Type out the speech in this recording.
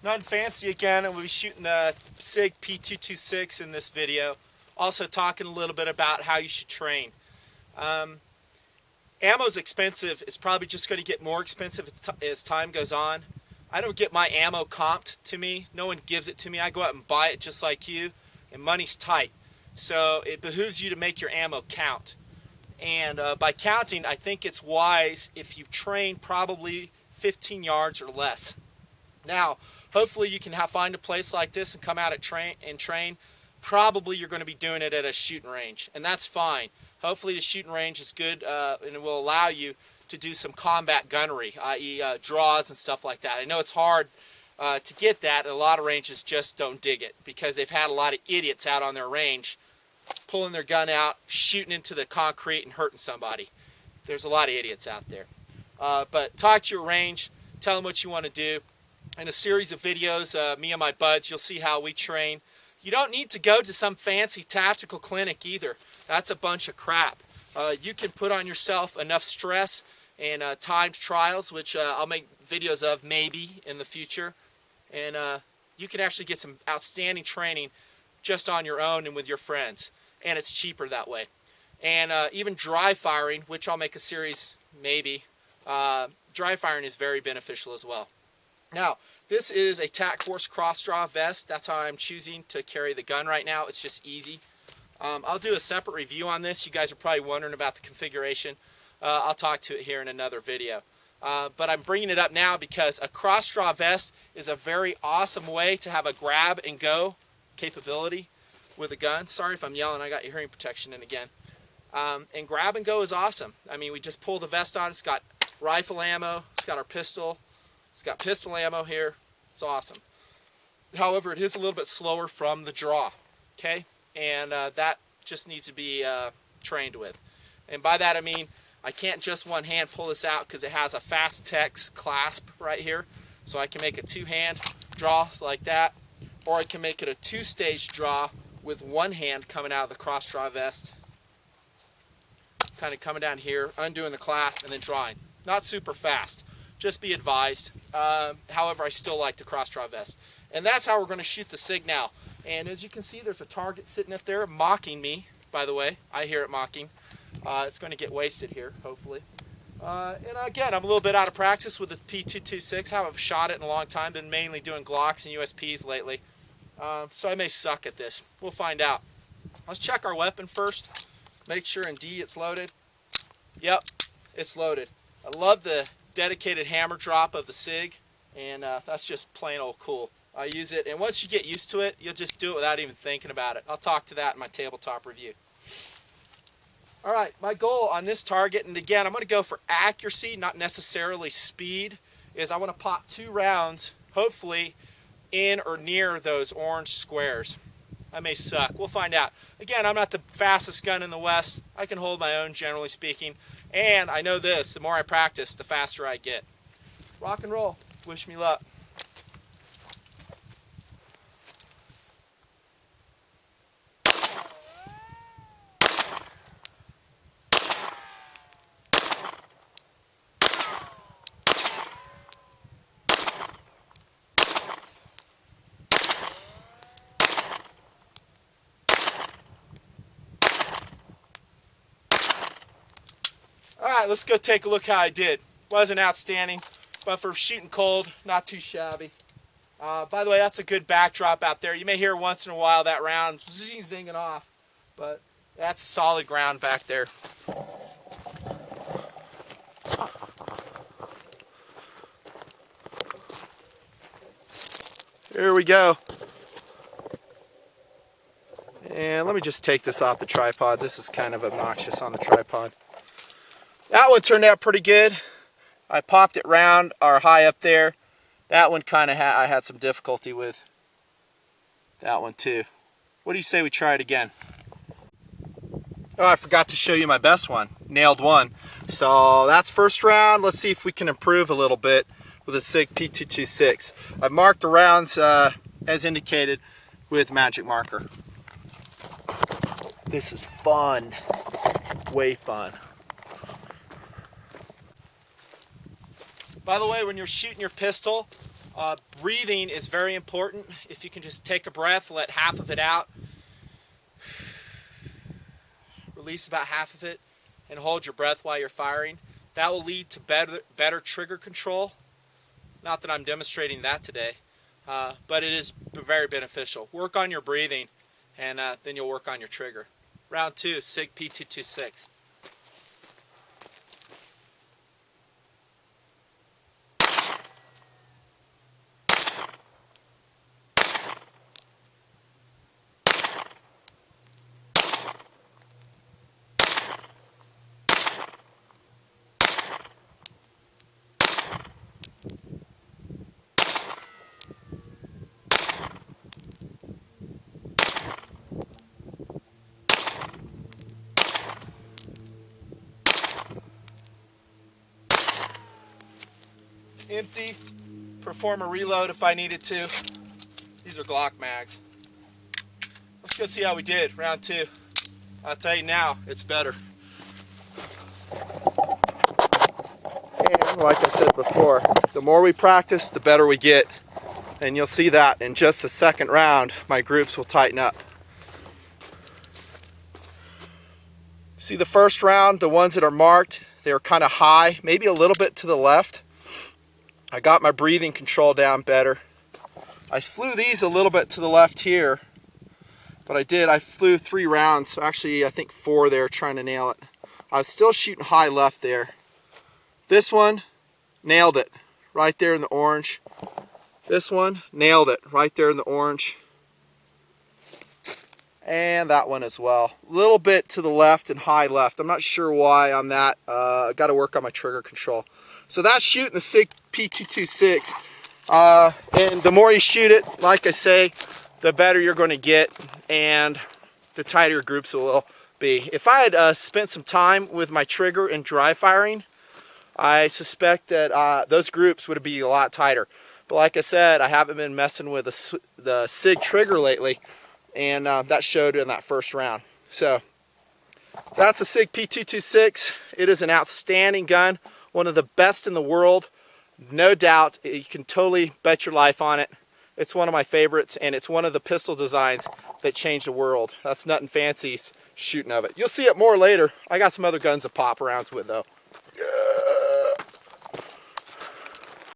Nutnfancy again, and we'll be shooting the Sig P226 in this video. Also talking a little bit about how you should train. Ammo's expensive. It's probably just going to get more expensive as time goes on. I don't get my ammo comped to me. No one gives it to me. I go out and buy it just like you, and money's tight. So it behooves you to make your ammo count. And by counting, I think it's wise if you train probably 15 yards or less. Now, hopefully you can find a place like this and come out at train. Probably you're going to be doing it at a shooting range, and that's fine. Hopefully the shooting range is good and it will allow you to do some combat gunnery, i.e. Draws and stuff like that. I know it's hard to get that, and a lot of ranges just don't dig it because they've had a lot of idiots out on their range pulling their gun out, shooting into the concrete and hurting somebody. There's a lot of idiots out there. But talk to your range, tell them what you want to do. In a series of videos, me and my buds, you'll see how we train. You don't need to go to some fancy tactical clinic either. That's a bunch of crap. You can put on yourself enough stress and timed trials, which I'll make videos of maybe in the future. And you can actually get some outstanding training just on your own and with your friends. And it's cheaper that way. And even dry firing, which I'll make a series maybe, dry firing is very beneficial as well. Now, this is a Tac Force cross-draw vest. That's how I'm choosing to carry the gun right now. It's just easy. I'll do a separate review on this. You guys are probably wondering about the configuration. I'll talk to it here in another video. But I'm bringing it up now because a cross-draw vest is a very awesome way to have a grab-and-go capability with a gun. Sorry if I'm yelling. I got your hearing protection in again. And grab-and-go is awesome. I mean, we just pull the vest on. It's got rifle ammo. It's got our pistol. It's got pistol ammo here. It's awesome. However, it is a little bit slower from the draw, okay? And that just needs to be trained with. And by that I mean I can't just one hand pull this out because it has a fast text clasp right here. So I can make a two-hand draw like that, or I can make it a two-stage draw with one hand coming out of the cross-draw vest, kind of coming down here, undoing the clasp, and then drawing. Not super fast. Just be advised. However, I still like the cross-draw vest. And that's how we're going to shoot the Sig now. And as you can see, there's a target sitting up there mocking me, by the way. I hear it mocking. It's going to get wasted here, hopefully. And again, I'm a little bit out of practice with the P226. I haven't shot it in a long time. Been mainly doing Glocks and USPs lately. So I may suck at this. We'll find out. Let's check our weapon first. Make sure indeed it's loaded. Yep, it's loaded. I love the dedicated hammer drop of the Sig, and that's just plain old cool. I use it, and once you get used to it, you'll just do it without even thinking about it. I'll talk to that in my tabletop review. Alright, my goal on this target, and again, I'm going to go for accuracy, not necessarily speed, is I want to pop 2 rounds, hopefully, in or near those orange squares. I may suck. We'll find out. Again, I'm not the fastest gun in the West. I can hold my own, generally speaking. And I know this, the more I practice, the faster I get. Rock and roll. Wish me luck. Alright, let's go take a look how I did. Wasn't outstanding, but for shooting cold, not too shabby. By the way, that's a good backdrop out there. You may hear once in a while that round zinging off, but that's solid ground back there. Here we go. And let me just take this off the tripod. This is kind of obnoxious on the tripod. That one turned out pretty good. I popped it round or high up there. That one kind of I had some difficulty with. That one too. What do you say we try it again? Oh, I forgot to show you my best one. Nailed one. So that's first round. Let's see if we can improve a little bit with a Sig P226. I've marked the rounds as indicated with magic marker. This is fun. Way fun. By the way, when you're shooting your pistol, Breathing is very important. If you can just take a breath, let half of it out, release about half of it, and hold your breath while you're firing. That will lead to better trigger control. Not that I'm demonstrating that today, but it is very beneficial. Work on your breathing, and then you'll work on your trigger. Round 2, Sig P226. Empty, perform a reload if I needed to. These are Glock mags. Let's go see how we did, round 2. I'll tell you now, it's better. And like I said before, the more we practice, the better we get. And you'll see that in just the second round, my groups will tighten up. See the first round, the ones that are marked, they were kind of high, maybe a little bit to the left. I got my breathing control down better. I flew these a little bit to the left here, but I flew 3 rounds, actually I think 4 there trying to nail it. I was still shooting high left there. This one, nailed it, right there in the orange. This one, nailed it, right there in the orange. And that one as well. A little bit to the left and high left. I'm not sure why on that. I got to work on my trigger control. So that's shooting the Sig P226. And the more you shoot it, like I say, the better you're going to get and the tighter your groups will be. If I had spent some time with my trigger and dry firing, I suspect that those groups would be a lot tighter. But like I said, I haven't been messing with the Sig trigger lately, and that showed in that first round. So that's the Sig P226. It is an outstanding gun. One of the best in the world, no doubt. You can totally bet your life on it. It's one of my favorites, and it's one of the pistol designs that changed the world. That's Nutnfancy's shooting of it. You'll see it more later. I got some other guns to pop around with though.